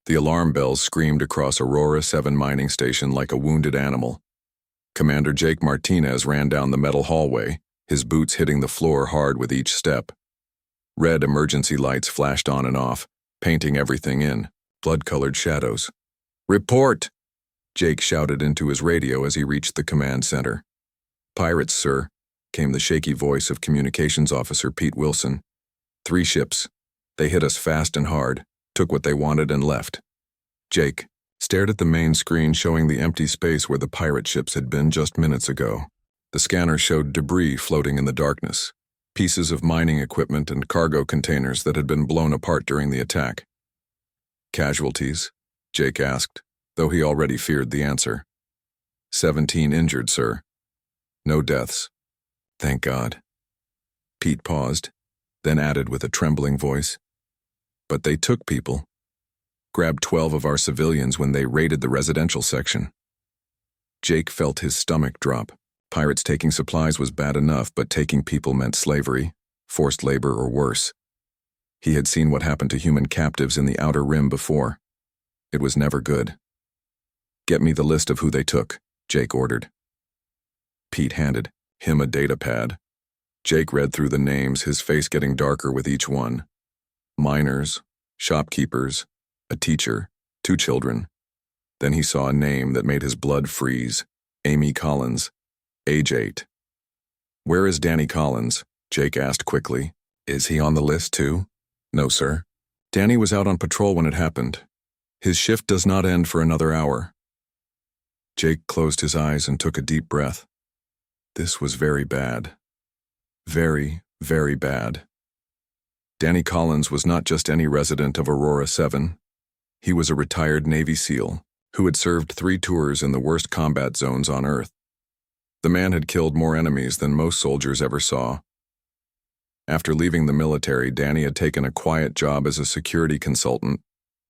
The alarm bells screamed across Aurora 7 mining station like a wounded animal. Commander Jake Martinez ran down the metal hallway, his boots hitting the floor hard with each step. Red emergency lights flashed on and off, painting everything in blood-colored shadows. "Report!" Jake shouted into his radio as he reached the command center. "Pirates, sir," came the shaky voice of Communications Officer Pete Wilson. "3 ships. They hit us fast and hard, took what they wanted and left." Jake stared at the main screen showing the empty space where the pirate ships had been just minutes ago. The scanner showed debris floating in the darkness, pieces of mining equipment and cargo containers that had been blown apart during the attack. "Casualties?" Jake asked, though he already feared the answer. 17 injured, sir. No deaths. Thank God." Pete paused, then added with a trembling voice, "But they took people. Grabbed 12 of our civilians when they raided the residential section." Jake felt his stomach drop. Pirates taking supplies was bad enough, but taking people meant slavery, forced labor, or worse. He had seen what happened to human captives in the Outer Rim before. It was never good. "Get me the list of who they took," Jake ordered. Pete handed him a data pad. Jake read through the names, his face getting darker with each one. Miners, shopkeepers, a teacher, 2 children. Then he saw a name that made his blood freeze. Amy Collins, age 8. "Where is Danny Collins?" Jake asked quickly. "Is he on the list too?" "No, sir. Danny was out on patrol when it happened. His shift does not end for another hour." Jake closed his eyes and took a deep breath. This was very bad. Very, very bad. Danny Collins was not just any resident of Aurora 7. He was a retired Navy SEAL who had served 3 tours in the worst combat zones on Earth. The man had killed more enemies than most soldiers ever saw. After leaving the military, Danny had taken a quiet job as a security consultant,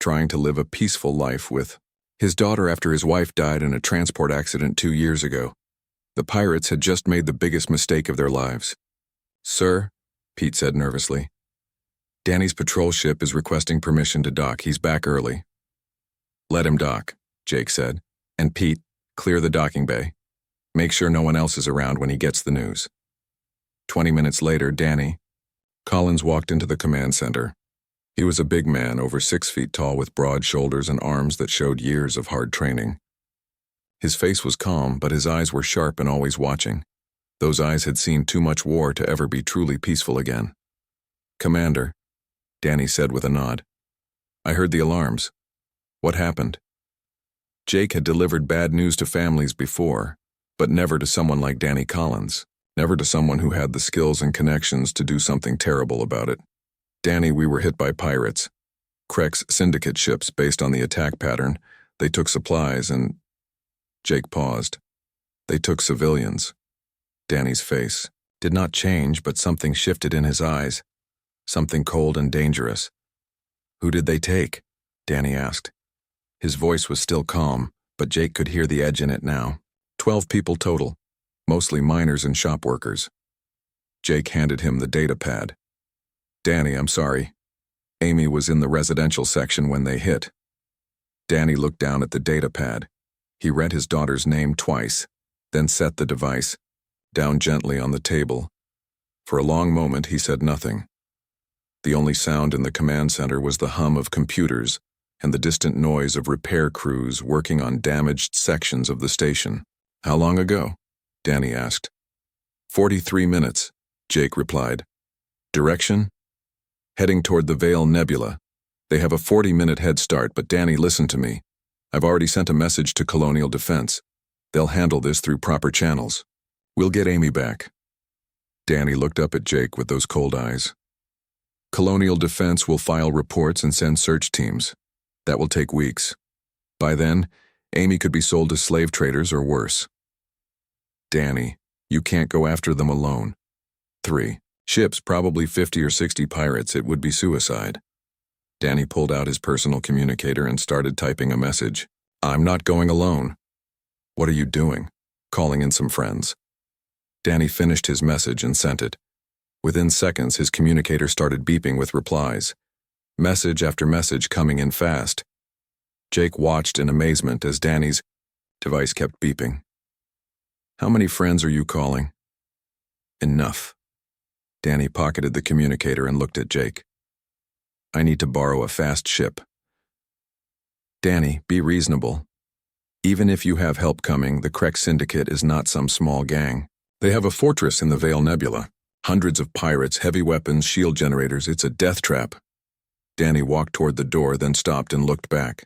trying to live a peaceful life with his daughter after his wife died in a transport accident 2 years ago. The pirates had just made the biggest mistake of their lives. "Sir," Pete said nervously, "Danny's patrol ship is requesting permission to dock. He's back early." "Let him dock," Jake said. "And Pete, clear the docking bay. Make sure no one else is around when he gets the news." 20 minutes later, Danny Collins walked into the command center. He was a big man, over 6 feet tall, with broad shoulders and arms that showed years of hard training. His face was calm, but his eyes were sharp and always watching. Those eyes had seen too much war to ever be truly peaceful again. "Commander," Danny said with a nod, "I heard the alarms. What happened?" Jake had delivered bad news to families before, but never to someone like Danny Collins, never to someone who had the skills and connections to do something terrible about it. "Danny, we were hit by pirates. Kreck's syndicate ships based on the attack pattern. They took supplies and..." Jake paused. "They took civilians." Danny's face did not change, but something shifted in his eyes, something cold and dangerous. "Who did they take?" Danny asked. His voice was still calm, but Jake could hear the edge in it now. 12 people total, mostly miners and shop workers. Jake handed him the data pad. "Danny, I'm sorry. Amy was in the residential section when they hit." Danny looked down at the data pad. He read his daughter's name twice, then set the device down gently on the table. For a long moment, he said nothing. The only sound in the command center was the hum of computers and the distant noise of repair crews working on damaged sections of the station. "How long ago?" Danny asked. 43 minutes, Jake replied. "Direction? Heading toward the Vale Nebula. They have a 40-minute head start, but Danny, listen to me. I've already sent a message to Colonial Defense. They'll handle this through proper channels. We'll get Amy back." Danny looked up at Jake with those cold eyes. "Colonial Defense will file reports and send search teams. That will take weeks. By then, Amy could be sold to slave traders or worse." "Danny, you can't go after them alone. 3 ships, probably 50 or 60 pirates. It would be suicide." Danny pulled out his personal communicator and started typing a message. "I'm not going alone." "What are you doing?" "Calling in some friends." Danny finished his message and sent it. Within seconds, his communicator started beeping with replies. Message after message coming in fast. Jake watched in amazement as Danny's device kept beeping. How many friends are you calling? Enough. Danny pocketed the communicator and looked at Jake. I need to borrow a fast ship. Danny, be reasonable. Even if you have help coming, the Krek Syndicate is not some small gang. They have a fortress in the Vale Nebula. Hundreds of pirates, heavy weapons, shield generators. It's a death trap. Danny walked toward the door, then stopped and looked back.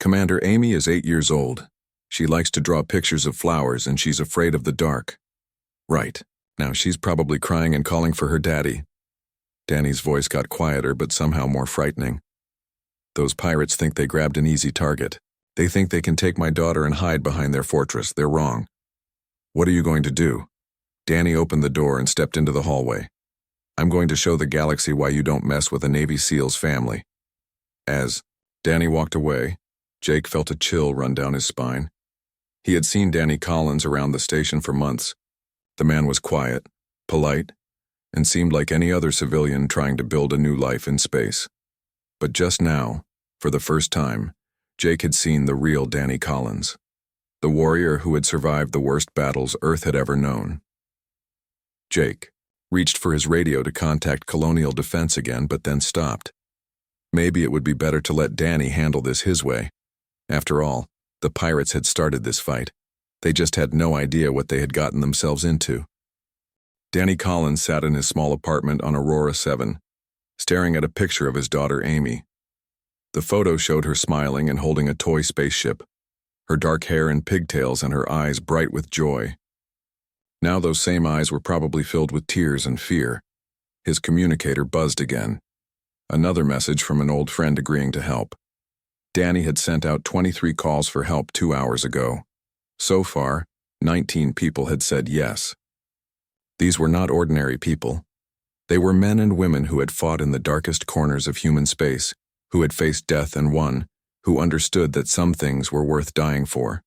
Commander Amy is 8 years old. She likes to draw pictures of flowers, and she's afraid of the dark. Right. Now she's probably crying and calling for her daddy. Danny's voice got quieter, but somehow more frightening. Those pirates think they grabbed an easy target. They think they can take my daughter and hide behind their fortress. They're wrong. What are you going to do? Danny opened the door and stepped into the hallway. I'm going to show the galaxy why you don't mess with a Navy SEAL's family. As Danny walked away, Jake felt a chill run down his spine. He had seen Danny Collins around the station for months. The man was quiet, polite, and seemed like any other civilian trying to build a new life in space. But just now, for the first time, Jake had seen the real Danny Collins, the warrior who had survived the worst battles Earth had ever known. Jake reached for his radio to contact Colonial Defense again, but then stopped. Maybe it would be better to let Danny handle this his way. After all, the pirates had started this fight. They just had no idea what they had gotten themselves into. Danny Collins sat in his small apartment on Aurora 7, staring at a picture of his daughter Amy. The photo showed her smiling and holding a toy spaceship, her dark hair in pigtails and her eyes bright with joy. Now those same eyes were probably filled with tears and fear. His communicator buzzed again. Another message from an old friend agreeing to help. Danny had sent out 23 calls for help 2 hours ago. So far, 19 people had said yes. These were not ordinary people. They were men and women who had fought in the darkest corners of human space, who had faced death and won, who understood that some things were worth dying for.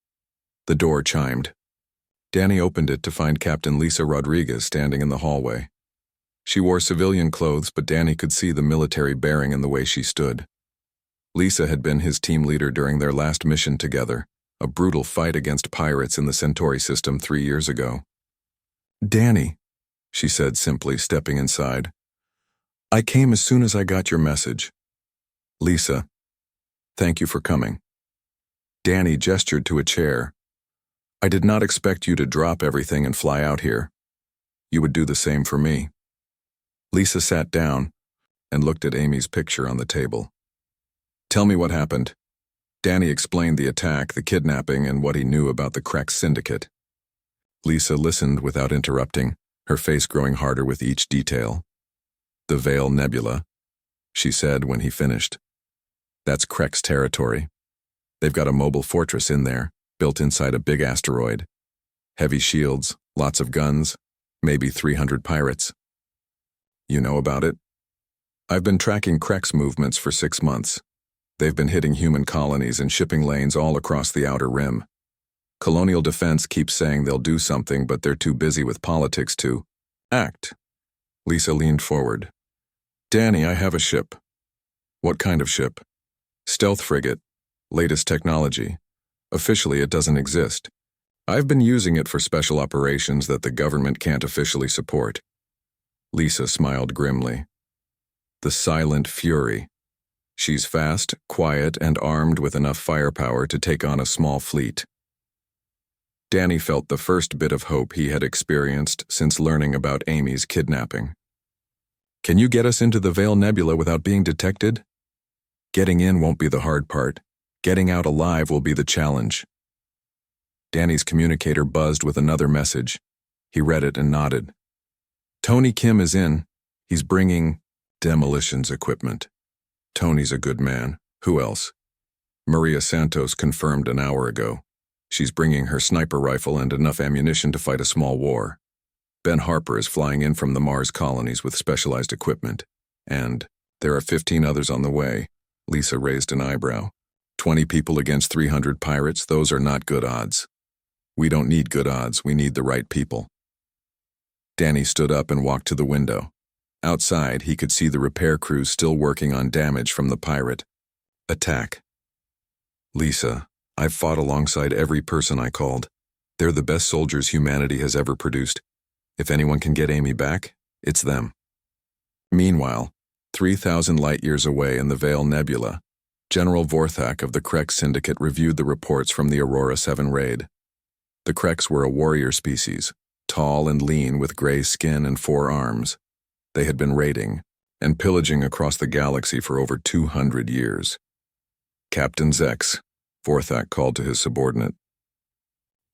The door chimed. Danny opened it to find Captain Lisa Rodriguez standing in the hallway. She wore civilian clothes, but Danny could see the military bearing in the way she stood. Lisa had been his team leader during their last mission together, a brutal fight against pirates in the Centauri system 3 years ago. Danny, she said simply, stepping inside. I came as soon as I got your message. Lisa, thank you for coming. Danny gestured to a chair. I did not expect you to drop everything and fly out here. You would do the same for me. Lisa sat down and looked at Amy's picture on the table. Tell me what happened. Danny explained the attack, the kidnapping, and what he knew about the Krek Syndicate. Lisa listened without interrupting, her face growing harder with each detail. The Vale Nebula, she said when he finished. That's Krek's territory. They've got a mobile fortress in there, built inside a big asteroid. Heavy shields, lots of guns, maybe 300 pirates. You know about it? I've been tracking Krek's movements for 6 months. They've been hitting human colonies and shipping lanes all across the outer rim. Colonial Defense keeps saying they'll do something, but they're too busy with politics to act. Lisa leaned forward. Danny, I have a ship. What kind of ship? Stealth frigate. Latest technology. Officially, it doesn't exist. I've been using it for special operations that the government can't officially support. Lisa smiled grimly. The Silent Fury. She's fast, quiet, and armed with enough firepower to take on a small fleet. Danny felt the first bit of hope he had experienced since learning about Amy's kidnapping. Can you get us into the Vale Nebula without being detected? Getting in won't be the hard part. Getting out alive will be the challenge. Danny's communicator buzzed with another message. He read it and nodded. Tony Kim is in. He's bringing demolitions equipment. Tony's a good man. Who else? Maria Santos confirmed an hour ago. She's bringing her sniper rifle and enough ammunition to fight a small war. Ben Harper is flying in from the Mars colonies with specialized equipment. And there are 15 others on the way. Lisa raised an eyebrow. 20 people against 300 pirates, those are not good odds. We don't need good odds, we need the right people. Danny stood up and walked to the window. Outside, he could see the repair crews still working on damage from the pirate attack. Lisa, I've fought alongside every person I called. They're the best soldiers humanity has ever produced. If anyone can get Amy back, it's them. Meanwhile, 3,000 light-years away in the Vale Nebula, General Vorthak of the Krex Syndicate reviewed the reports from the Aurora 7 raid. The Krex were a warrior species, tall and lean with gray skin and 4 arms. They had been raiding and pillaging across the galaxy for over 200 years. Captain Zex, Vorthak called to his subordinate.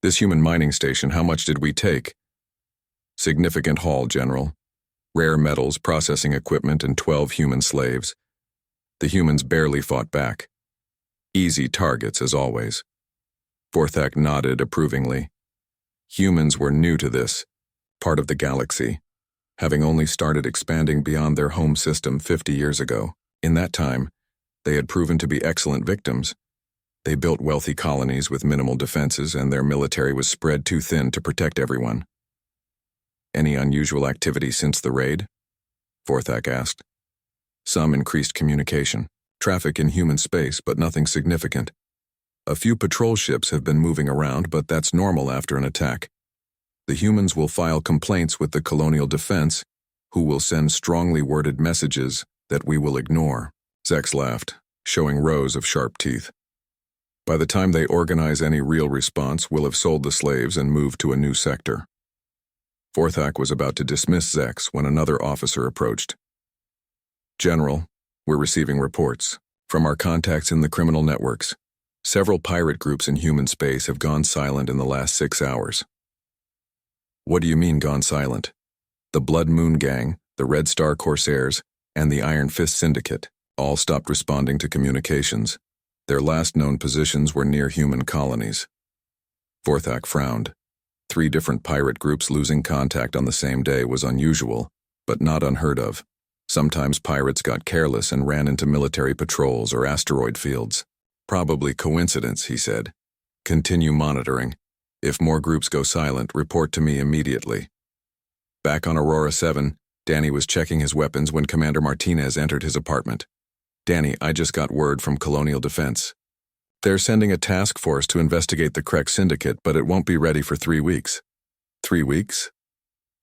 This human mining station, how much did we take? Significant haul, General. Rare metals, processing equipment, and 12 human slaves. The humans barely fought back. Easy targets, as always. Vorthak nodded approvingly. Humans were new to this, part of the galaxy, having only started expanding beyond their home system 50 years ago. In that time, they had proven to be excellent victims. They built wealthy colonies with minimal defenses, and their military was spread too thin to protect everyone. Any unusual activity since the raid? Vorthak asked. Some increased communication, traffic in human space, but nothing significant. A few patrol ships have been moving around, but that's normal after an attack. The humans will file complaints with the colonial defense, who will send strongly worded messages that we will ignore. Zex laughed, showing rows of sharp teeth. By the time they organize any real response, we'll have sold the slaves and moved to a new sector. Vorthak was about to dismiss Zex when another officer approached. General, we're receiving reports from our contacts in the criminal networks. Several pirate groups in human space have gone silent in the last 6 hours. What do you mean gone silent? The Blood Moon Gang, the Red Star Corsairs, and the Iron Fist Syndicate all stopped responding to communications. Their last known positions were near human colonies. Vorthak frowned. 3 different pirate groups losing contact on the same day was unusual, but not unheard of. Sometimes pirates got careless and ran into military patrols or asteroid fields. Probably coincidence, he said. Continue monitoring. If more groups go silent, report to me immediately. Back on Aurora 7, Danny was checking his weapons when Commander Martinez entered his apartment. Danny, I just got word from Colonial Defense. They're sending a task force to investigate the Krex Syndicate, but it won't be ready for 3 weeks. 3 weeks?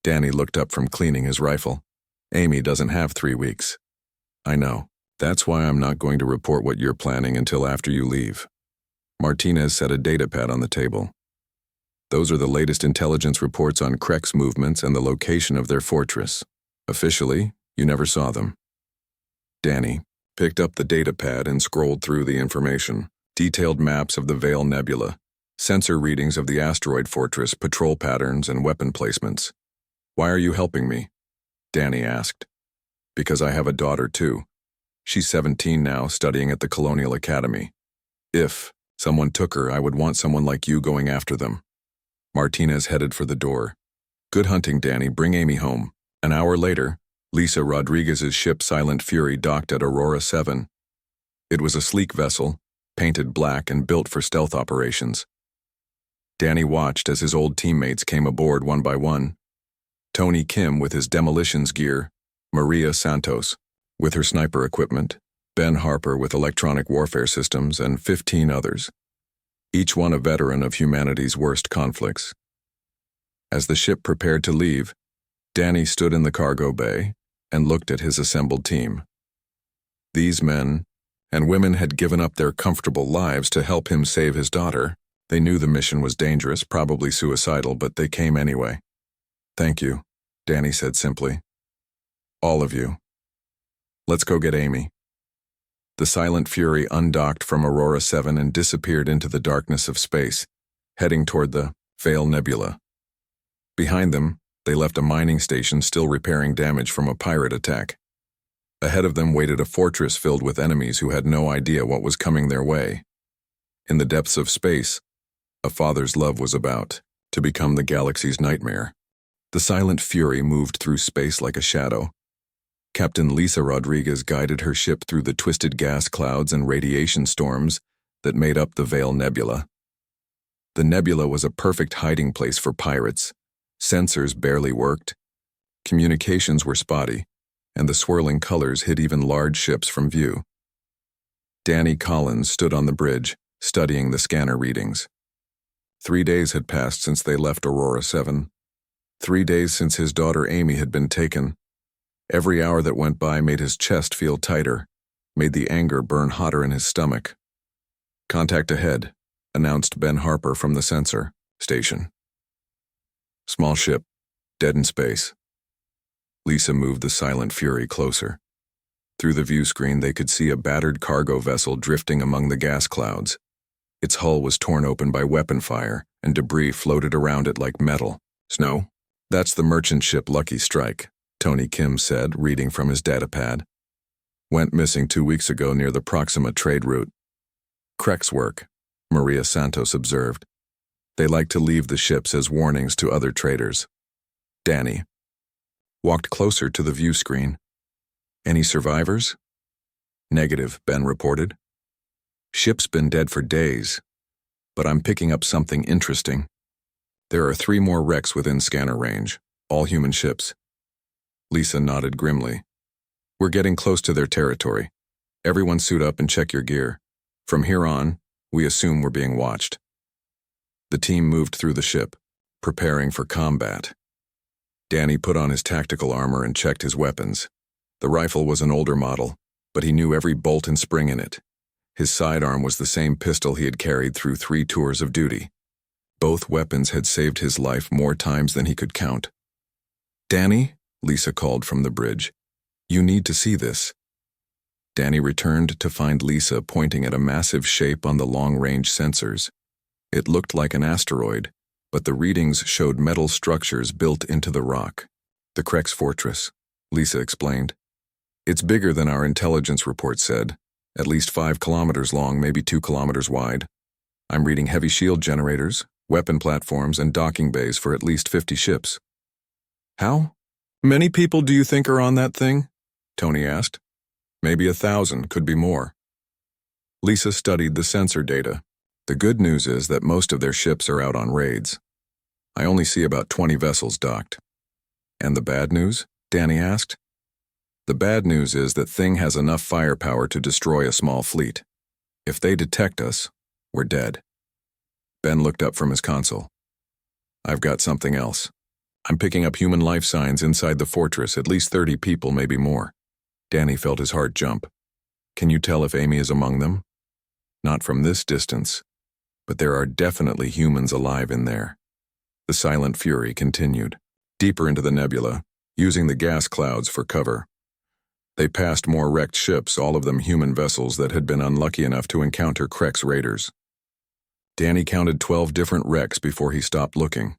Danny looked up from cleaning his rifle. Amy doesn't have 3 weeks. I know. That's why I'm not going to report what you're planning until after you leave. Martinez set a datapad on the table. Those are the latest intelligence reports on Krex movements and the location of their fortress. Officially, you never saw them. Danny picked up the datapad and scrolled through the information. Detailed maps of the Vale Nebula, sensor readings of the asteroid fortress, patrol patterns, and weapon placements. Why are you helping me? Danny asked. Because I have a daughter too. She's 17 now, studying at the Colonial Academy. If someone took her, I would want someone like you going after them. Martinez headed for the door. Good hunting, Danny. Bring Amy home. An hour later, Lisa Rodriguez's ship Silent Fury docked at Aurora 7. It was a sleek vessel, painted black and built for stealth operations. Danny watched as his old teammates came aboard one by one. Tony Kim with his demolitions gear, Maria Santos with her sniper equipment, Ben Harper with electronic warfare systems, and 15 others, each one a veteran of humanity's worst conflicts. As the ship prepared to leave, Danny stood in the cargo bay and looked at his assembled team. These men and women had given up their comfortable lives to help him save his daughter. They knew the mission was dangerous, probably suicidal, but they came anyway. Thank you, Danny said simply. All of you. Let's go get Amy. The Silent Fury undocked from Aurora 7 and disappeared into the darkness of space, heading toward the Vale Nebula. Behind them, they left a mining station still repairing damage from a pirate attack. Ahead of them waited a fortress filled with enemies who had no idea what was coming their way. In the depths of space, a father's love was about to become the galaxy's nightmare. The Silent Fury moved through space like a shadow. Captain Lisa Rodriguez guided her ship through the twisted gas clouds and radiation storms that made up the Vale Nebula. The nebula was a perfect hiding place for pirates. Sensors barely worked. Communications were spotty, and the swirling colors hid even large ships from view. Danny Collins stood on the bridge, studying the scanner readings. 3 days had passed since they left Aurora 7. 3 days since his daughter Amy had been taken. Every hour that went by made his chest feel tighter, made the anger burn hotter in his stomach. "Contact ahead," announced Ben Harper from the sensor station. "Small ship, dead in space." Lisa moved the Silent Fury closer. Through the view screen, they could see a battered cargo vessel drifting among the gas clouds. Its hull was torn open by weapon fire, and debris floated around it like metal. "Snow? That's the merchant ship Lucky Strike," Tony Kim said, reading from his datapad. "Went missing 2 weeks ago near the Proxima trade route." "Crek's work," Maria Santos observed. "They like to leave the ships as warnings to other traders." Danny walked closer to the view screen. "Any survivors?" "Negative," Ben reported. "Ship's been dead for days, but I'm picking up something interesting. There are 3 more wrecks within scanner range, all human ships." Lisa nodded grimly. "We're getting close to their territory. Everyone suit up and check your gear. From here on, we assume we're being watched." The team moved through the ship, preparing for combat. Danny put on his tactical armor and checked his weapons. The rifle was an older model, but he knew every bolt and spring in it. His sidearm was the same pistol he had carried through 3 tours of duty. Both weapons had saved his life more times than he could count. "Danny," Lisa called from the bridge, "you need to see this." Danny returned to find Lisa pointing at a massive shape on the long-range sensors. It looked like an asteroid, but the readings showed metal structures built into the rock. "The Crek's fortress," Lisa explained. "It's bigger than our intelligence report said, at least 5 kilometers long, maybe 2 kilometers wide. I'm reading heavy shield generators, weapon platforms, and docking bays for at least 50 ships." "How many people do you think are on that thing?" Tony asked. "Maybe 1,000, could be more." Lisa studied the sensor data. "The good news is that most of their ships are out on raids. I only see about 20 vessels docked." "And the bad news?" Danny asked. "The bad news is that Thing has enough firepower to destroy a small fleet. If they detect us, we're dead." Ben looked up from his console. "I've got something else. I'm picking up human life signs inside the fortress, at least 30 people, maybe more." Danny felt his heart jump. "Can you tell if Amy is among them?" "Not from this distance, but there are definitely humans alive in there." The Silent Fury continued, deeper into the nebula, using the gas clouds for cover. They passed more wrecked ships, all of them human vessels that had been unlucky enough to encounter Crek's raiders. Danny counted 12 different wrecks before he stopped looking.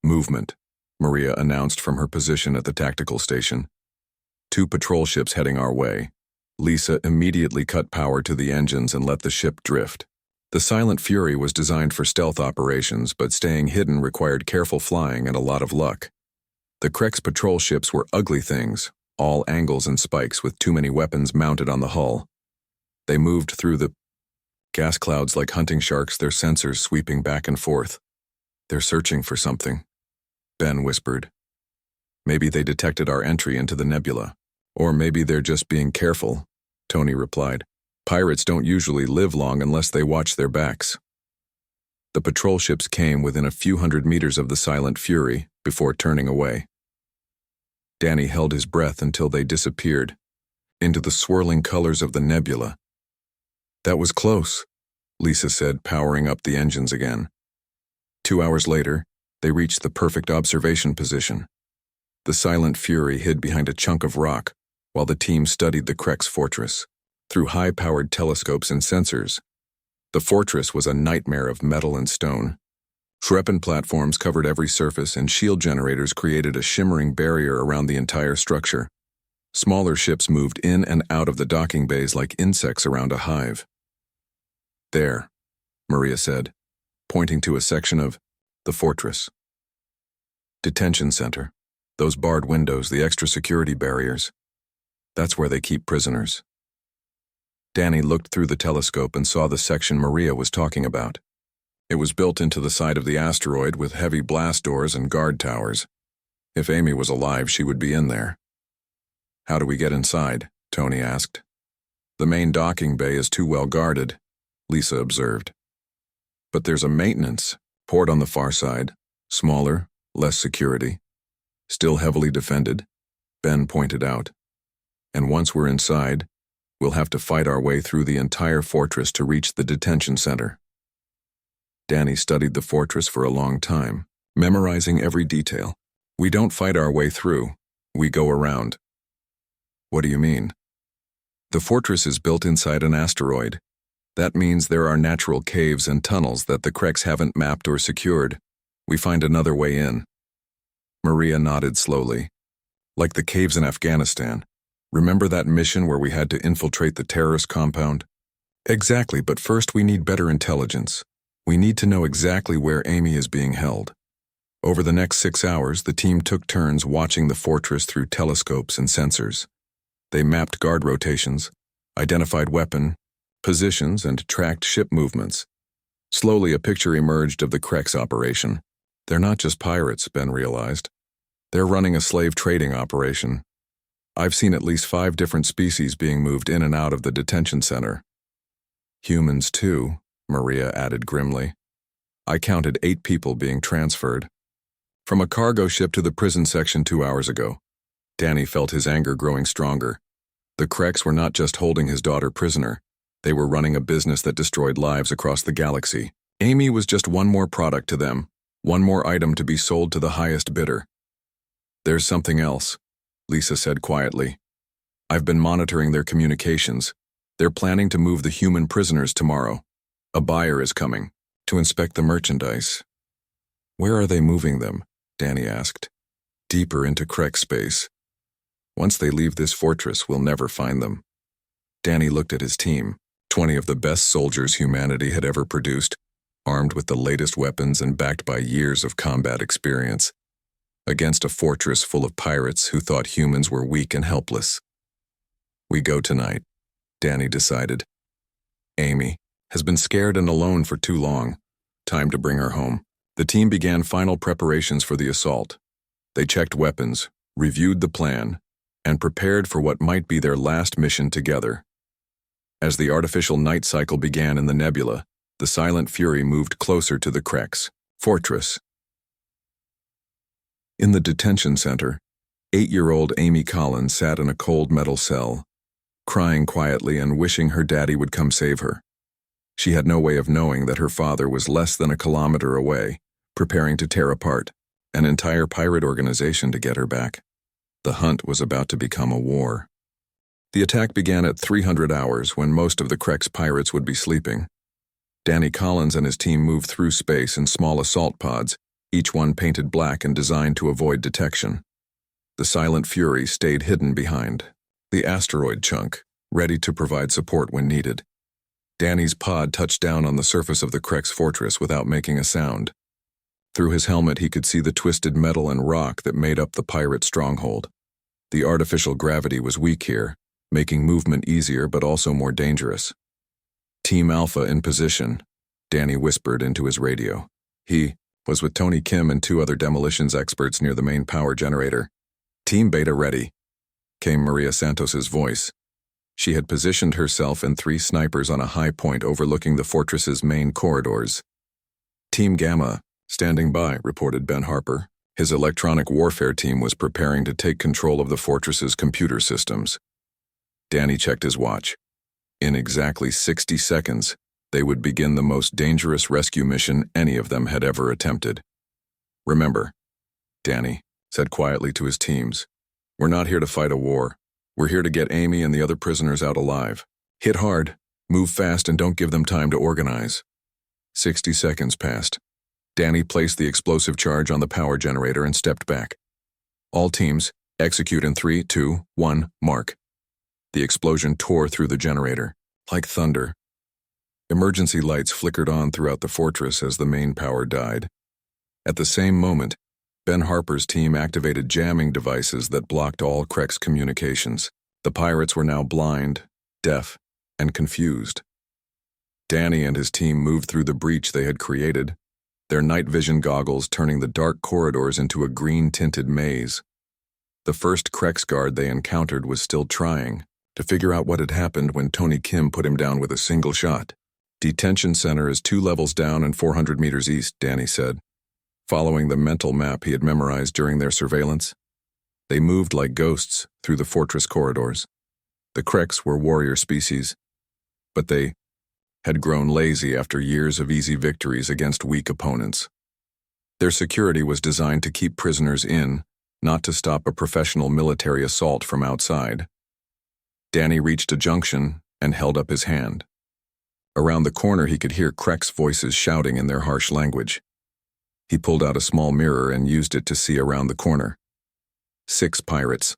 "Movement," Maria announced from her position at the tactical station. 2 patrol ships heading our way." Lisa immediately cut power to the engines and let the ship drift. The Silent Fury was designed for stealth operations, but staying hidden required careful flying and a lot of luck. The Crek's patrol ships were ugly things, all angles and spikes with too many weapons mounted on the hull. They moved through the gas clouds like hunting sharks, their sensors sweeping back and forth. "They're searching for something," Ben whispered. "Maybe they detected our entry into the nebula. Or maybe they're just being careful," Tony replied. "Pirates don't usually live long unless they watch their backs." The patrol ships came within a few hundred meters of the Silent Fury before turning away. Danny held his breath until they disappeared into the swirling colors of the nebula. "That was close," Lisa said, powering up the engines again. 2 hours later, they reached the perfect observation position. The Silent Fury hid behind a chunk of rock while the team studied the Crek's fortress through high-powered telescopes and sensors. The fortress was a nightmare of metal and stone. Weapon platforms covered every surface, and shield generators created a shimmering barrier around the entire structure. Smaller ships moved in and out of the docking bays like insects around a hive. "There," Maria said, pointing to a section of the fortress. "Detention center. Those barred windows, the extra security barriers. That's where they keep prisoners." Danny looked through the telescope and saw the section Maria was talking about. It was built into the side of the asteroid with heavy blast doors and guard towers. If Amy was alive, she would be in there. "How do we get inside?" Tony asked. "The main docking bay is too well guarded. Lisa observed. But there's a maintenance port on the far side, smaller, less security, still heavily defended, Ben pointed out. And once we're inside, we'll have to fight our way through the entire fortress to reach the detention center. Danny studied the fortress for a long time, memorizing every detail. We don't fight our way through, we go around. What do you mean? The fortress is built inside an asteroid. That means there are natural caves and tunnels that the Kreks haven't mapped or secured. We find another way in. Maria nodded slowly. Like the caves in Afghanistan. Remember that mission where we had to infiltrate the terrorist compound? Exactly, but first we need better intelligence. We need to know exactly where Amy is being held. Over the next 6 hours, the team took turns watching the fortress through telescopes and sensors. They mapped guard rotations, identified weapon positions, and tracked ship movements. Slowly, a picture emerged of the Kreks operation. They're not just pirates, Ben realized. They're running a slave trading operation. I've seen at least 5 different species being moved in and out of the detention center. Humans, too, Maria added grimly. I counted 8 people being transferred. From a cargo ship to the prison section 2 hours ago. Danny felt his anger growing stronger. The Kreks were not just holding his daughter prisoner. They were running a business that destroyed lives across the galaxy. Amy was just one more product to them, one more item to be sold to the highest bidder. There's something else, Lisa said quietly. I've been monitoring their communications. They're planning to move the human prisoners tomorrow. A buyer is coming to inspect the merchandise. Where are they moving them? Danny asked. Deeper into Krek space. Once they leave this fortress, we'll never find them. Danny looked at his team, 20 of the best soldiers humanity had ever produced, armed with the latest weapons and backed by years of combat experience, against a fortress full of pirates who thought humans were weak and helpless. We go tonight, Danny decided. Amy has been scared and alone for too long. Time to bring her home. The team began final preparations for the assault. They checked weapons, reviewed the plan, and prepared for what might be their last mission together. As the artificial night cycle began in the nebula, the silent fury moved closer to the Kreks fortress. In the detention center, 8-year-old Amy Collins sat in a cold metal cell, crying quietly and wishing her daddy would come save her. She had no way of knowing that her father was less than a kilometer away, preparing to tear apart an entire pirate organization to get her back. The hunt was about to become a war. The attack began at 300 hours when most of the Kreks pirates would be sleeping. Danny Collins and his team moved through space in small assault pods, each one painted black and designed to avoid detection. The silent fury stayed hidden behind the asteroid chunk, ready to provide support when needed. Danny's pod touched down on the surface of the Kreks fortress without making a sound. Through his helmet he could see the twisted metal and rock that made up the pirate stronghold. The artificial gravity was weak here, making movement easier but also more dangerous. Team Alpha in position, Danny whispered into his radio. He was with Tony Kim and 2 other demolitions experts near the main power generator. Team Beta ready, came Maria Santos's voice. She had positioned herself and 3 snipers on a high point overlooking the fortress's main corridors. Team Gamma, standing by, reported Ben Harper. His electronic warfare team was preparing to take control of the fortress's computer systems. Danny checked his watch. In exactly 60 seconds, they would begin the most dangerous rescue mission any of them had ever attempted. Remember, Danny said quietly to his teams, we're not here to fight a war. We're here to get Amy and the other prisoners out alive. Hit hard, move fast, and don't give them time to organize. 60 seconds passed. Danny placed the explosive charge on the power generator and stepped back. All teams, execute in 3, 2, 1, mark. The explosion tore through the generator, like thunder. Emergency lights flickered on throughout the fortress as the main power died. At the same moment, Ben Harper's team activated jamming devices that blocked all Kreks communications. The pirates were now blind, deaf, and confused. Danny and his team moved through the breach they had created, their night vision goggles turning the dark corridors into a green-tinted maze. The first Kreks guard they encountered was still trying to figure out what had happened when Tony Kim put him down with a single shot. Detention center is 2 levels down and 400 meters east, Danny said, following the mental map he had memorized during their surveillance. They moved like ghosts through the fortress corridors. The Kreks were warrior species, but they had grown lazy after years of easy victories against weak opponents. Their security was designed to keep prisoners in, not to stop a professional military assault from outside. Danny reached a junction and held up his hand. Around the corner he could hear Kreks' voices shouting in their harsh language. He pulled out a small mirror and used it to see around the corner. 6 pirates,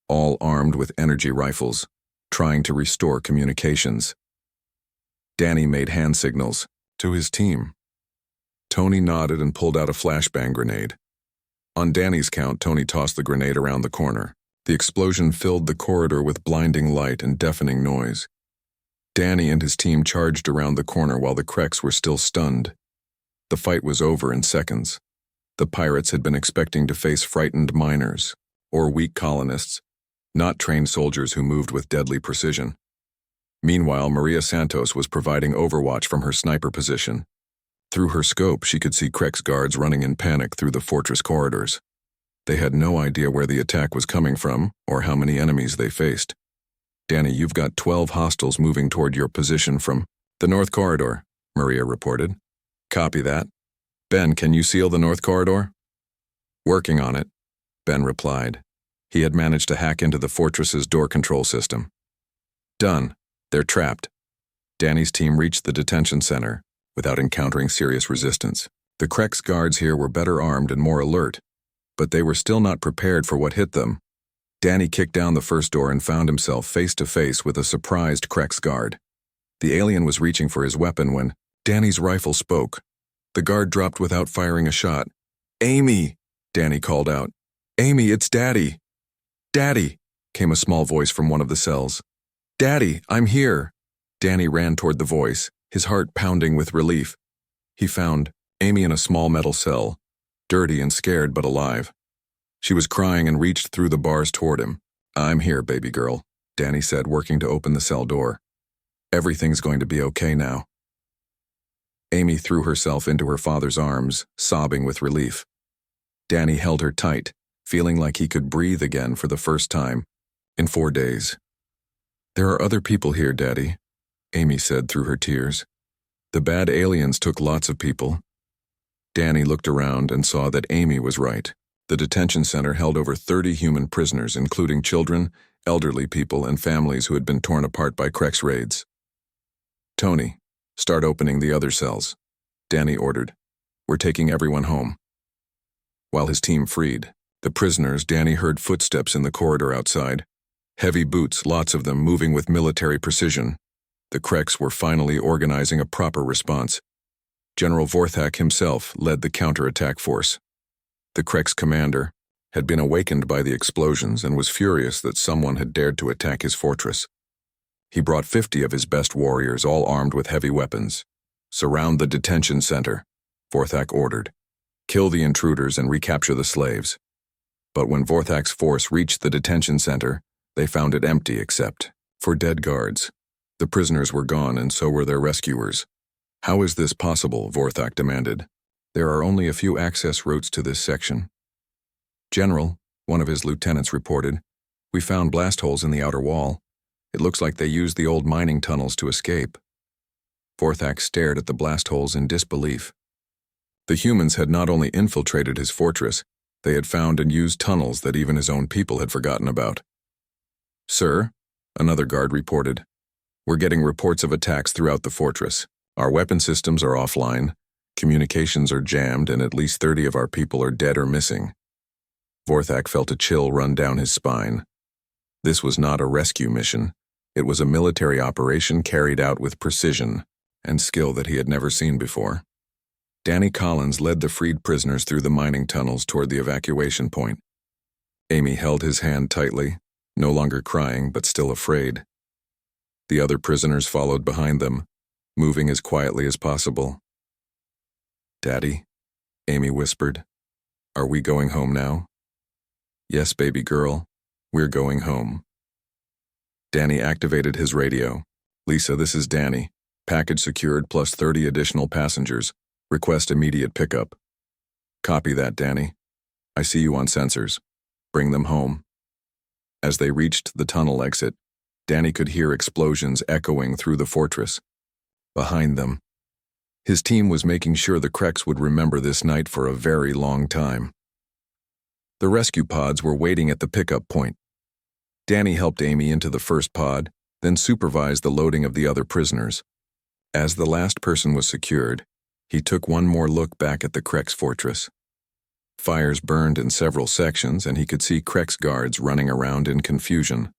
all armed with energy rifles, trying to restore communications. Danny made hand signals to his team. Tony nodded and pulled out a flashbang grenade. On Danny's count, Tony tossed the grenade around the corner. The explosion filled the corridor with blinding light and deafening noise. Danny and his team charged around the corner while the Kreks were still stunned. The fight was over in seconds. The pirates had been expecting to face frightened miners, or weak colonists, not trained soldiers who moved with deadly precision. Meanwhile, Maria Santos was providing overwatch from her sniper position. Through her scope, she could see Kreks guards running in panic through the fortress corridors. They had no idea where the attack was coming from or how many enemies they faced. Danny, you've got 12 hostiles moving toward your position from the North Corridor, Maria reported. Copy that. Ben, can you seal the North Corridor? Working on it, Ben replied. He had managed to hack into the fortress's door control system. Done. They're trapped. Danny's team reached the detention center without encountering serious resistance. The Kreks guards here were better armed and more alert, but they were still not prepared for what hit them. Danny kicked down the first door and found himself face to face with a surprised Kreks guard. The alien was reaching for his weapon when Danny's rifle spoke. The guard dropped without firing a shot. Amy, Danny called out. Amy, it's Daddy. Daddy, came a small voice from one of the cells. Daddy, I'm here. Danny ran toward the voice, his heart pounding with relief. He found Amy in a small metal cell, dirty and scared but alive. She was crying and reached through the bars toward him. I'm here, baby girl, Danny said, working to open the cell door. Everything's going to be okay now. Amy threw herself into her father's arms, sobbing with relief. Danny held her tight, feeling like he could breathe again for the first time in 4 days. There are other people here, Daddy, Amy said through her tears. The bad aliens took lots of people. Danny looked around and saw that Amy was right. The detention center held over 30 human prisoners, including children, elderly people, and families who had been torn apart by Kreks raids. Tony, start opening the other cells, Danny ordered. We're taking everyone home. While his team freed the prisoners, Danny heard footsteps in the corridor outside. Heavy boots, lots of them moving with military precision. The Kreks were finally organizing a proper response. General Vorthak himself led the counterattack force. The Kreks commander had been awakened by the explosions and was furious that someone had dared to attack his fortress. He brought 50 of his best warriors, all armed with heavy weapons. Surround the detention center, Vorthak ordered. Kill the intruders and recapture the slaves. But when Vorthak's force reached the detention center, they found it empty except for dead guards. The prisoners were gone and so were their rescuers. How is this possible? Vorthak demanded. There are only a few access routes to this section. General, one of his lieutenants reported, we found blast holes in the outer wall. It looks like they used the old mining tunnels to escape. Vorthak stared at the blast holes in disbelief. The humans had not only infiltrated his fortress, they had found and used tunnels that even his own people had forgotten about. Sir, another guard reported, we're getting reports of attacks throughout the fortress. Our weapon systems are offline, communications are jammed, and at least 30 of our people are dead or missing. Vorthak felt a chill run down his spine. This was not a rescue mission. It was a military operation carried out with precision and skill that he had never seen before. Danny Collins led the freed prisoners through the mining tunnels toward the evacuation point. Amy held his hand tightly, no longer crying but still afraid. The other prisoners followed behind them, moving as quietly as possible. Daddy, Amy whispered, are we going home now? Yes, baby girl, we're going home. Danny activated his radio. Lisa, this is Danny. Package secured plus 30 additional passengers. Request immediate pickup. Copy that, Danny. I see you on sensors. Bring them home. As they reached the tunnel exit, Danny could hear explosions echoing through the fortress. Behind them, his team was making sure the Kreks would remember this night for a very long time. The rescue pods were waiting at the pickup point. Danny helped Amy into the first pod, then supervised the loading of the other prisoners. As the last person was secured, he took one more look back at the Kreks fortress. Fires burned in several sections, and he could see Kreks guards running around in confusion.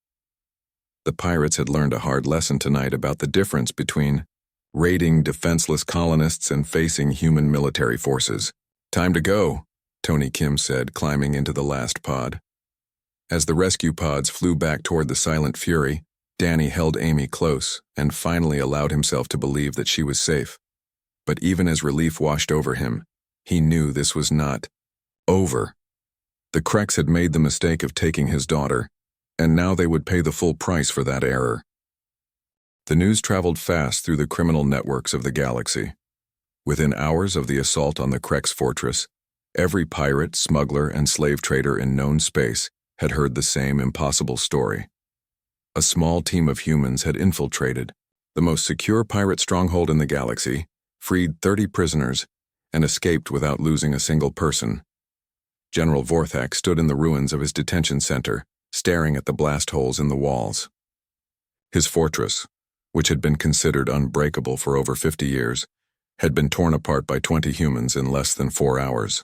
The pirates had learned a hard lesson tonight about the difference between raiding defenseless colonists and facing human military forces. Time to go, Tony Kim said, climbing into the last pod. As the rescue pods flew back toward the Silent Fury, Danny held Amy close and finally allowed himself to believe that she was safe. But even as relief washed over him, he knew this was not over. The Kreks had made the mistake of taking his daughter, and now they would pay the full price for that error. The news traveled fast through the criminal networks of the galaxy. Within hours of the assault on the Kreks fortress, every pirate, smuggler, and slave trader in known space had heard the same impossible story. A small team of humans had infiltrated the most secure pirate stronghold in the galaxy, freed 30 prisoners, and escaped without losing a single person. General Vorthak stood in the ruins of his detention center, staring at the blast holes in the walls. His fortress, which had been considered unbreakable for over 50 years, had been torn apart by 20 humans in less than 4 hours.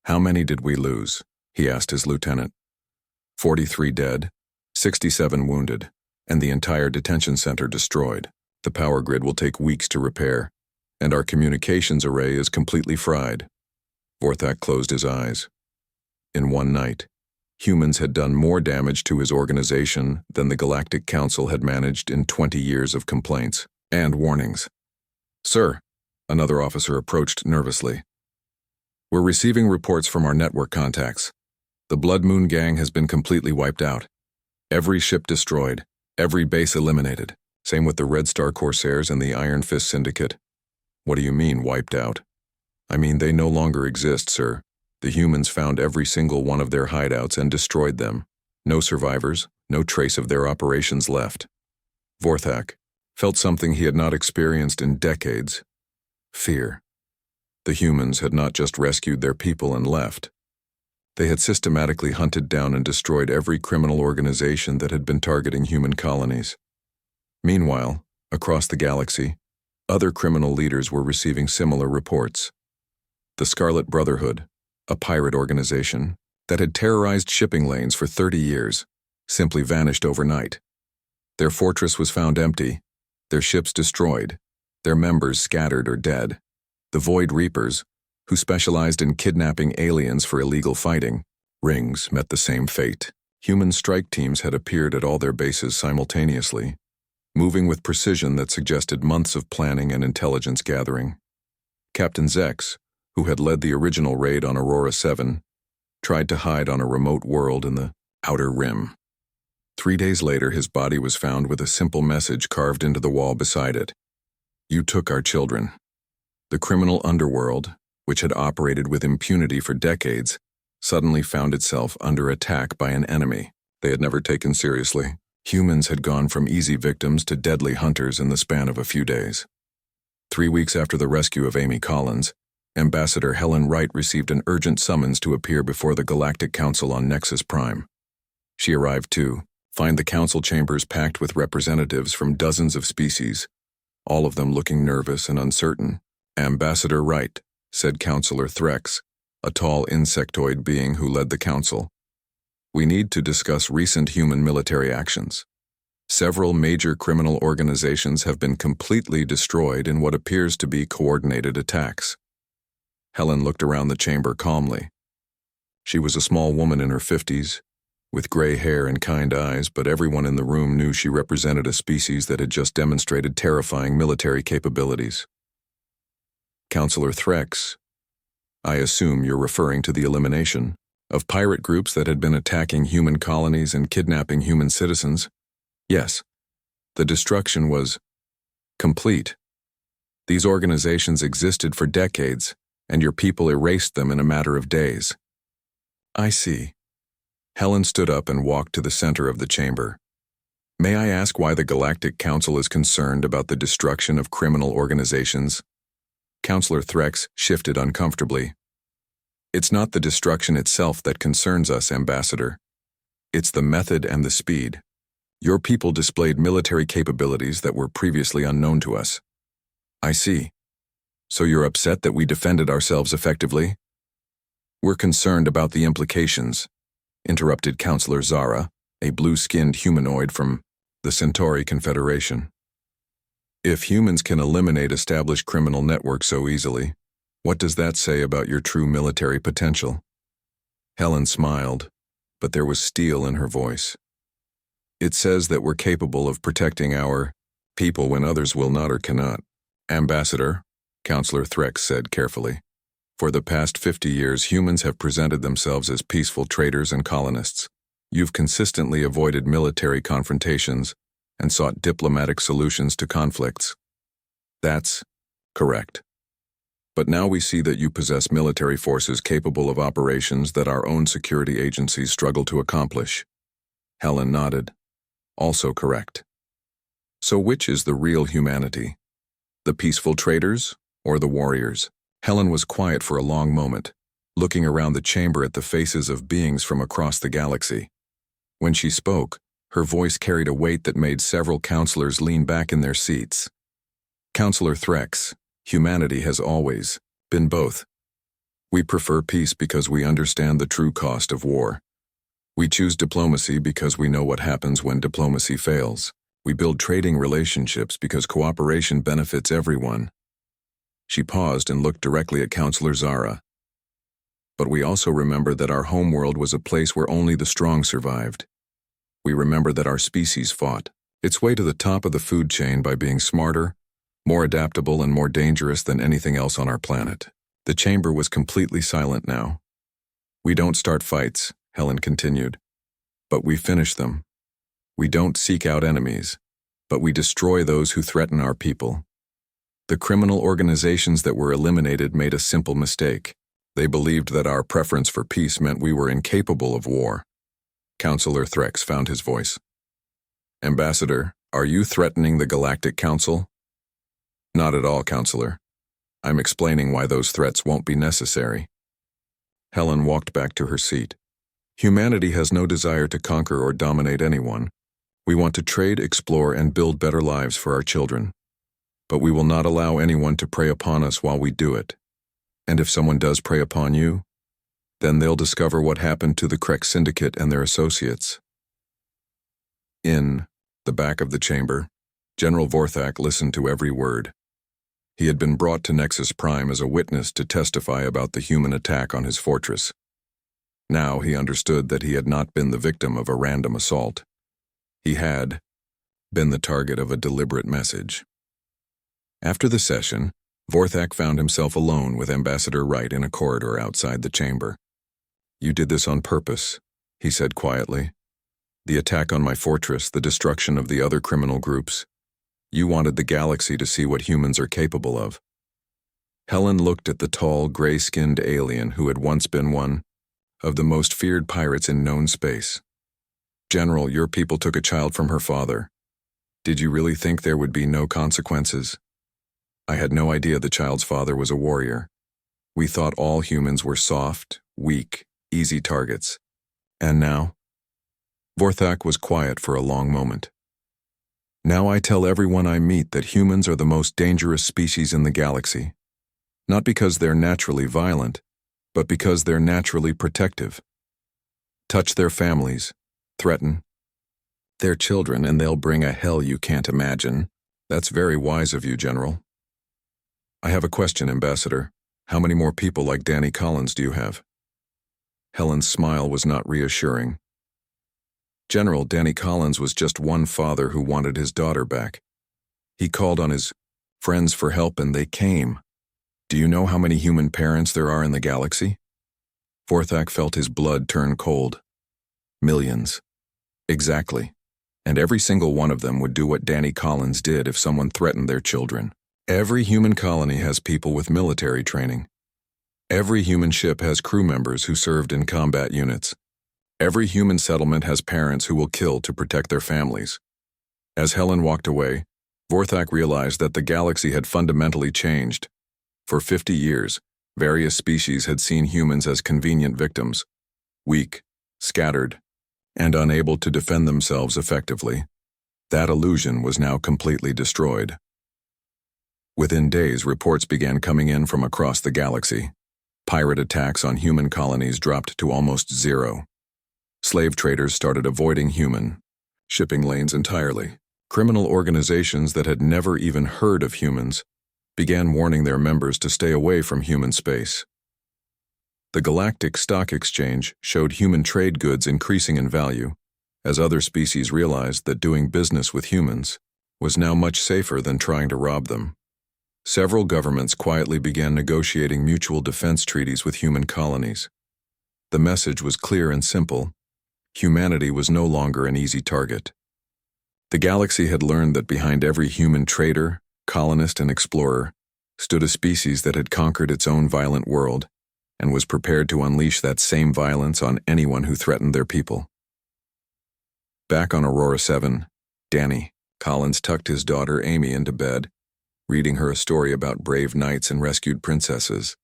"How many did we lose?" he asked his lieutenant. 43 dead, 67 wounded, and the entire detention center destroyed. The power grid will take weeks to repair, and our communications array is completely fried. Vorthak closed his eyes. In one night, humans had done more damage to his organization than the Galactic Council had managed in 20 years of complaints and warnings. "Sir," another officer approached nervously. "We're receiving reports from our network contacts. The Blood Moon gang has been completely wiped out. Every ship destroyed, every base eliminated. Same with the Red Star Corsairs and the Iron Fist Syndicate." "What do you mean, wiped out?" "I mean they no longer exist, sir. The humans found every single one of their hideouts and destroyed them. No survivors, no trace of their operations left." Vorthak felt something he had not experienced in decades: fear. The humans had not just rescued their people and left. They had systematically hunted down and destroyed every criminal organization that had been targeting human colonies. Meanwhile, across the galaxy, other criminal leaders were receiving similar reports. The Scarlet Brotherhood, a pirate organization that had terrorized shipping lanes for 30 years, simply vanished overnight. Their fortress was found empty, their ships destroyed, their members scattered or dead. The Void Reapers, who specialized in kidnapping aliens for illegal fighting, rings, met the same fate. Human strike teams had appeared at all their bases simultaneously, moving with precision that suggested months of planning and intelligence gathering. Captain Zex, who had led the original raid on Aurora 7, tried to hide on a remote world in the Outer Rim. 3 days later, his body was found with a simple message carved into the wall beside it: "You took our children." The criminal underworld, which had operated with impunity for decades, suddenly found itself under attack by an enemy they had never taken seriously. Humans had gone from easy victims to deadly hunters in the span of a few days. 3 weeks after the rescue of Amy Collins, Ambassador Helen Wright received an urgent summons to appear before the Galactic Council on Nexus Prime. She arrived to find the council chambers packed with representatives from dozens of species, all of them looking nervous and uncertain. "Ambassador Wright," said Counselor Threx, a tall insectoid being who led the council, "we need to discuss recent human military actions. Several major criminal organizations have been completely destroyed in what appears to be coordinated attacks." Helen looked around the chamber calmly. She was a small woman in her 50s, with gray hair and kind eyes, but everyone in the room knew she represented a species that had just demonstrated terrifying military capabilities. "Counselor Threx, I assume you're referring to the elimination of pirate groups that had been attacking human colonies and kidnapping human citizens." "Yes. The destruction was Complete. These organizations existed for decades, and your people erased them in a matter of days. I see. Helen stood up and walked to the center of the chamber. May I ask why the Galactic Council is concerned about the destruction of criminal organizations? Counselor Threx shifted uncomfortably. It's not the destruction itself that concerns us, Ambassador. It's the method and the speed. Your people displayed military capabilities that were previously unknown to us. I see. So you're upset that we defended ourselves effectively? We're concerned about the implications, interrupted Counselor Zara, a blue-skinned humanoid from the Centauri Confederation. If humans can eliminate established criminal networks so easily, what does that say about your true military potential? Helen smiled, but there was steel in her voice. It says that we're capable of protecting our people when others will not or cannot. Ambassador, Counselor Threx said carefully, for the past 50 years humans have presented themselves as peaceful traders and colonists. You've consistently avoided military confrontations and sought diplomatic solutions to conflicts. That's correct. But now we see that you possess military forces capable of operations that our own security agencies struggle to accomplish. Helen nodded. Also correct. So which is the real humanity? The peaceful traders or the warriors? Helen was quiet for a long moment, looking around the chamber at the faces of beings from across the galaxy. When she spoke, her voice carried a weight that made several counselors lean back in their seats. Counselor Threx, humanity has always been both. We prefer peace because we understand the true cost of war. We choose diplomacy because we know what happens when diplomacy fails. We build trading relationships because cooperation benefits everyone. She paused and looked directly at Counselor Zara. But we also remember that our homeworld was a place where only the strong survived. We remember that our species fought its way to the top of the food chain by being smarter, more adaptable, and more dangerous than anything else on our planet. The chamber was completely silent now. We don't start fights, Helen continued, but we finish them. We don't seek out enemies, but we destroy those who threaten our people. The criminal organizations that were eliminated made a simple mistake. They believed that our preference for peace meant we were incapable of war. Counselor Threx found his voice. Ambassador, are you threatening the Galactic Council? Not at all, Counselor. I'm explaining why those threats won't be necessary. Helen walked back to her seat. Humanity has no desire to conquer or dominate anyone. We want to trade, explore, and build better lives for our children. But we will not allow anyone to prey upon us while we do it. And if someone does prey upon you, then they'll discover what happened to the Krek Syndicate and their associates. In the back of the chamber, General Vorthak listened to every word. He had been brought to Nexus Prime as a witness to testify about the human attack on his fortress. Now he understood that he had not been the victim of a random assault. He had been the target of a deliberate message. After the session, Vorthak found himself alone with Ambassador Wright in a corridor outside the chamber. You did this on purpose, he said quietly. The attack on my fortress, the destruction of the other criminal groups. You wanted the galaxy to see what humans are capable of. Helen looked at the tall, gray-skinned alien who had once been one of the most feared pirates in known space. General, your people took a child from her father. Did you really think there would be no consequences? I had no idea the child's father was a warrior. We thought all humans were soft, weak, easy targets. And now? Vorthak was quiet for a long moment. Now I tell everyone I meet that humans are the most dangerous species in the galaxy. Not because they're naturally violent, but because they're naturally protective. Touch their families, threaten their children, and they'll bring a hell you can't imagine. That's very wise of you, General. I have a question, Ambassador. How many more people like Danny Collins do you have? Helen's smile was not reassuring. General, Danny Collins was just one father who wanted his daughter back. He called on his friends for help and they came. Do you know how many human parents there are in the galaxy? Vorthak felt his blood turn cold. Millions. Exactly. and every single one of them would do what Danny Collins did if someone threatened their children. Every human colony has people with military training. Every human ship has crew members who served in combat units. Every human settlement has parents who will kill to protect their families. As Helen walked away, Vorthak realized that the galaxy had fundamentally changed. For 50 years, various species had seen humans as convenient victims, weak, scattered, and unable to defend themselves effectively. That illusion was now completely destroyed. Within days, reports began coming in from across the galaxy. Pirate attacks on human colonies dropped to almost zero. Slave traders started avoiding human shipping lanes entirely. Criminal organizations that had never even heard of humans began warning their members to stay away from human space. The Galactic Stock Exchange showed human trade goods increasing in value, as other species realized that doing business with humans was now much safer than trying to rob them. Several governments quietly began negotiating mutual defense treaties with human colonies. The message was clear and simple: humanity was no longer an easy target. The galaxy had learned that behind every human trader, colonist, and explorer stood a species that had conquered its own violent world and was prepared to unleash that same violence on anyone who threatened their people. Back on Aurora 7, Danny Collins tucked his daughter Amy into bed, reading her a story about brave knights and rescued princesses.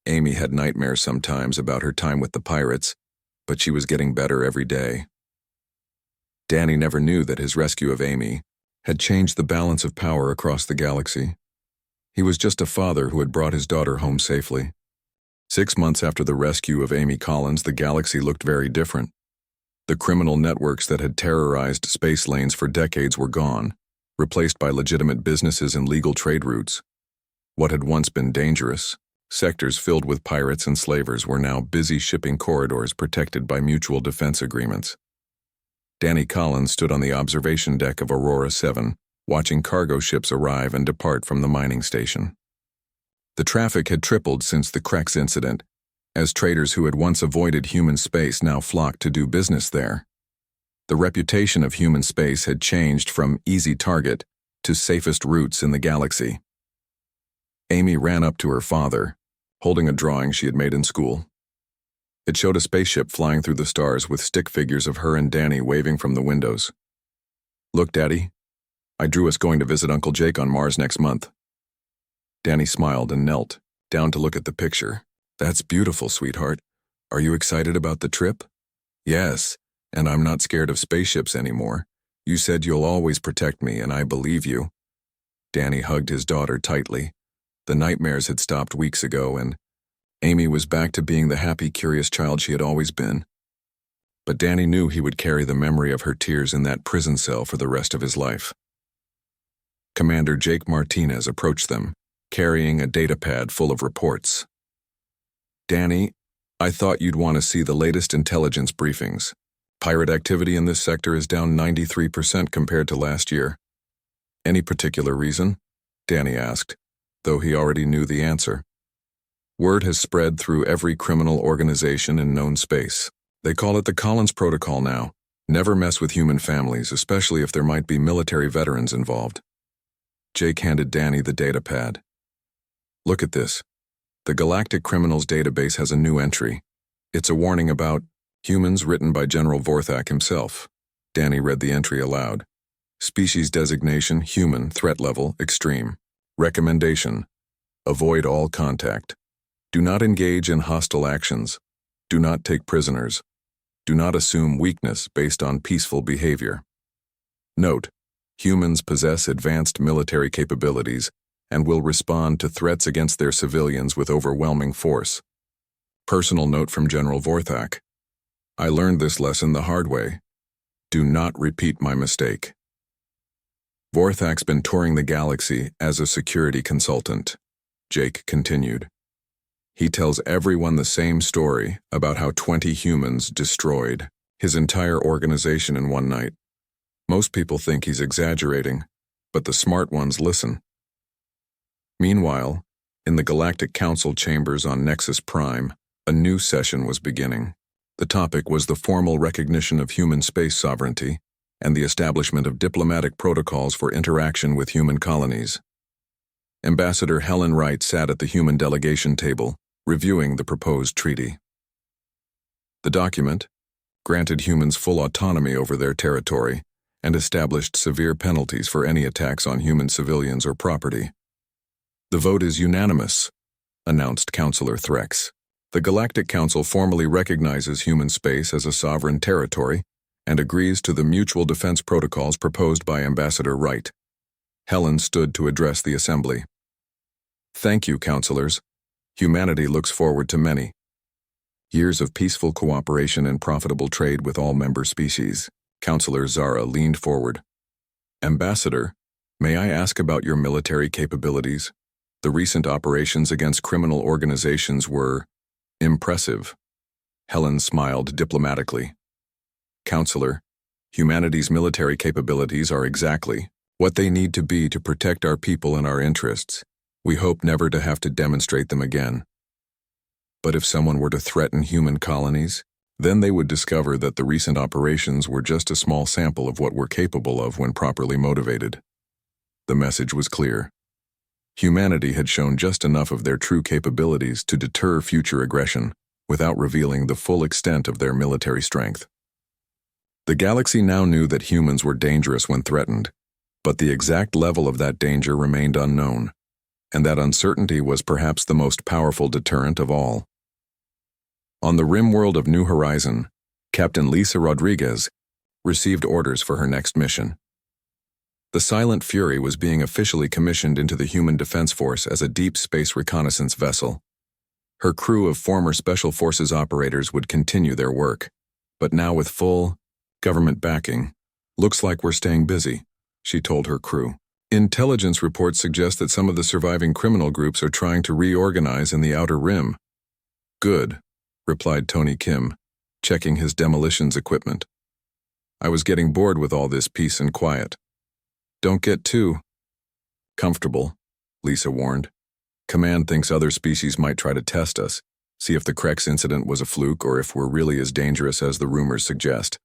Amy had nightmares sometimes about her time with the pirates, but she was getting better every day. Danny never knew that his rescue of Amy had changed the balance of power across the galaxy. He was just a father who had brought his daughter home safely. 6 months after the rescue of Amy Collins, the galaxy looked very different. The criminal networks that had terrorized space lanes for decades were gone, replaced by legitimate businesses and legal trade routes. What had once been dangerous, sectors filled with pirates and slavers, were now busy shipping corridors protected by mutual defense agreements. Danny Collins stood on the observation deck of Aurora 7, watching cargo ships arrive and depart from the mining station. The traffic had tripled since the Krex incident, as traders who had once avoided human space now flocked to do business there. The reputation of human space had changed from easy target to safest routes in the galaxy. Amy ran up to her father, holding a drawing she had made in school. It showed a spaceship flying through the stars with stick figures of her and Danny waving from the windows. "Look, Daddy, I drew us going to visit Uncle Jake on Mars next month." Danny smiled and knelt down to look at the picture. "That's beautiful, sweetheart. Are you excited about the trip?" "Yes, and I'm not scared of spaceships anymore. You said you'll always protect me, and I believe you." Danny hugged his daughter tightly. The nightmares had stopped weeks ago, and Amy was back to being the happy, curious child she had always been. But Danny knew he would carry the memory of her tears in that prison cell for the rest of his life. Commander Jake Martinez approached them, carrying a datapad full of reports. "Danny, I thought you'd want to see the latest intelligence briefings. Pirate activity in this sector is down 93% compared to last year." "Any particular reason?" Danny asked, though he already knew the answer. "Word has spread through every criminal organization in known space. They call it the Collins Protocol now. Never mess with human families, especially if there might be military veterans involved." Jake handed Danny the datapad. "Look at this. The Galactic Criminals Database has a new entry. It's a warning about humans written by General Vorthak himself." Danny read the entry aloud. "Species designation, human, threat level, extreme. Recommendation: avoid all contact. Do not engage in hostile actions. Do not take prisoners. Do not assume weakness based on peaceful behavior. Note: humans possess advanced military capabilities and will respond to threats against their civilians with overwhelming force. Personal note from General Vorthak. I learned this lesson the hard way. Do not repeat my mistake." Vorthak's been touring the galaxy as a security consultant, Jake continued. He tells everyone the same story about how 20 humans destroyed his entire organization in one night. Most people think he's exaggerating, but the smart ones listen. Meanwhile, in the Galactic Council chambers on Nexus Prime, a new session was beginning. The topic was the formal recognition of human space sovereignty, and the establishment of diplomatic protocols for interaction with human colonies. Ambassador Helen Wright sat at the human delegation table, reviewing the proposed treaty. The document granted humans full autonomy over their territory and established severe penalties for any attacks on human civilians or property. "The vote is unanimous," announced Councillor Threx. "The Galactic Council formally recognizes human space as a sovereign territory and agrees to the mutual defense protocols proposed by Ambassador Wright." Helen stood to address the assembly. "Thank you, councillors. Humanity looks forward to many years of peaceful cooperation and profitable trade with all member species." Councillor Zara leaned forward. "Ambassador, may I ask about your military capabilities? The recent operations against criminal organizations were impressive." Helen smiled diplomatically. "Councillor, humanity's military capabilities are exactly what they need to be to protect our people and our interests. We hope never to have to demonstrate them again. But if someone were to threaten human colonies, then they would discover that the recent operations were just a small sample of what we're capable of when properly motivated." The message was clear. Humanity had shown just enough of their true capabilities to deter future aggression, without revealing the full extent of their military strength. The galaxy now knew that humans were dangerous when threatened, but the exact level of that danger remained unknown, and that uncertainty was perhaps the most powerful deterrent of all. On the rim world of New Horizon, Captain Lisa Rodriguez received orders for her next mission. The Silent Fury was being officially commissioned into the Human Defense Force as a deep space reconnaissance vessel. Her crew of former Special Forces operators would continue their work, but now with full government backing. "Looks like we're staying busy," she told her crew. "Intelligence reports suggest that some of the surviving criminal groups are trying to reorganize in the Outer Rim." "Good," replied Tony Kim, checking his demolitions equipment. "I was getting bored with all this peace and quiet." "Don't get too comfortable," Lisa warned. "Command thinks other species might try to test us, see if the Krex incident was a fluke or if we're really as dangerous as the rumors suggest."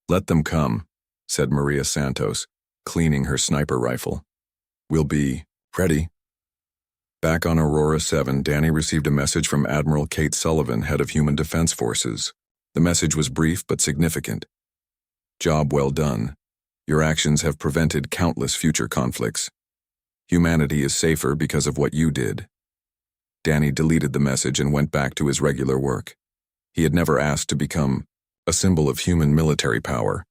"Let them come," said Maria Santos, cleaning her sniper rifle. "We'll be ready." Back on Aurora 7, Danny received a message from Admiral Kate Sullivan, head of Human Defense Forces. The message was brief but significant. "Job well done. Your actions have prevented countless future conflicts. Humanity is safer because of what you did." Danny deleted the message and went back to his regular work. He had never asked to become a symbol of human military power,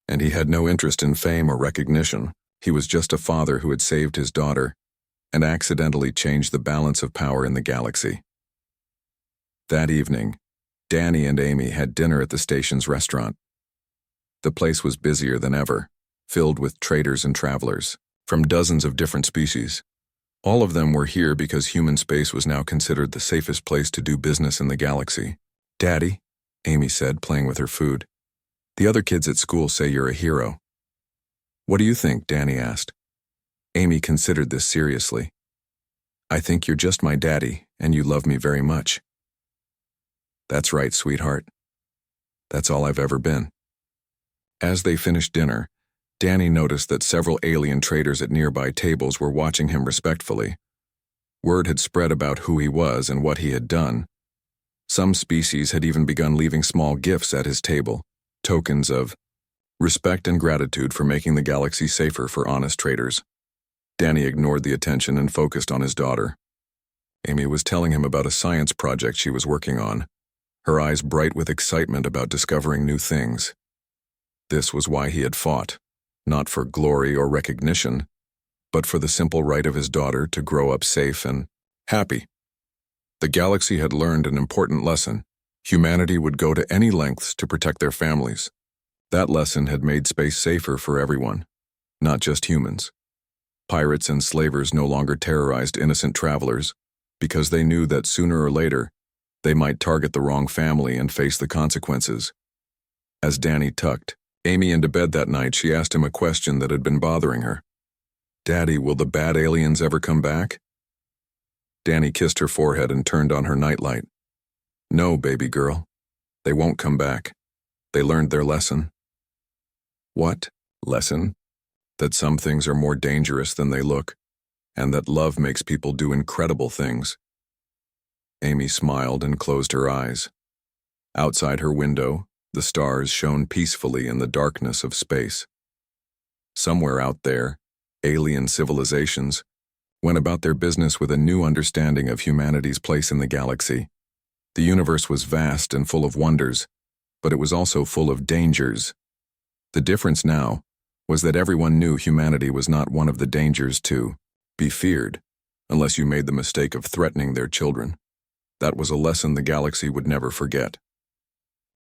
and he had no interest in fame or recognition. He was just a father who had saved his daughter and accidentally changed the balance of power in the galaxy. That evening, Danny and Amy had dinner at the station's restaurant. The place was busier than ever, filled with traders and travelers from dozens of different species. All of them were here because human space was now considered the safest place to do business in the galaxy. "Daddy," Amy said, playing with her food, "the other kids at school say you're a hero." "What do you think?" Danny asked. Amy considered this seriously. "I think you're just my daddy, and you love me very much." "That's right, sweetheart. That's all I've ever been." As they finished dinner, Danny noticed that several alien traders at nearby tables were watching him respectfully. Word had spread about who he was and what he had done. Some species had even begun leaving small gifts at his table, tokens of respect and gratitude for making the galaxy safer for honest traders. Danny ignored the attention and focused on his daughter. Amy was telling him about a science project she was working on, her eyes bright with excitement about discovering new things. This was why he had fought, not for glory or recognition, but for the simple right of his daughter to grow up safe and happy. The galaxy had learned an important lesson. Humanity would go to any lengths to protect their families. That lesson had made space safer for everyone, not just humans. Pirates and slavers no longer terrorized innocent travelers because they knew that sooner or later they might target the wrong family and face the consequences. As Danny tucked Amy into bed that night, she asked him a question that had been bothering her. "Daddy, will the bad aliens ever come back?" Danny kissed her forehead and turned on her nightlight. "No, baby girl. They won't come back. They learned their lesson." What? Lesson? That some things are more dangerous than they look, and that love makes people do incredible things. Amy smiled and closed her eyes. Outside her window, the stars shone peacefully in the darkness of space. Somewhere out there, alien civilizations went about their business with a new understanding of humanity's place in the galaxy. The universe was vast and full of wonders, but it was also full of dangers. The difference now was that everyone knew humanity was not one of the dangers to be feared, unless you made the mistake of threatening their children. That was a lesson the galaxy would never forget.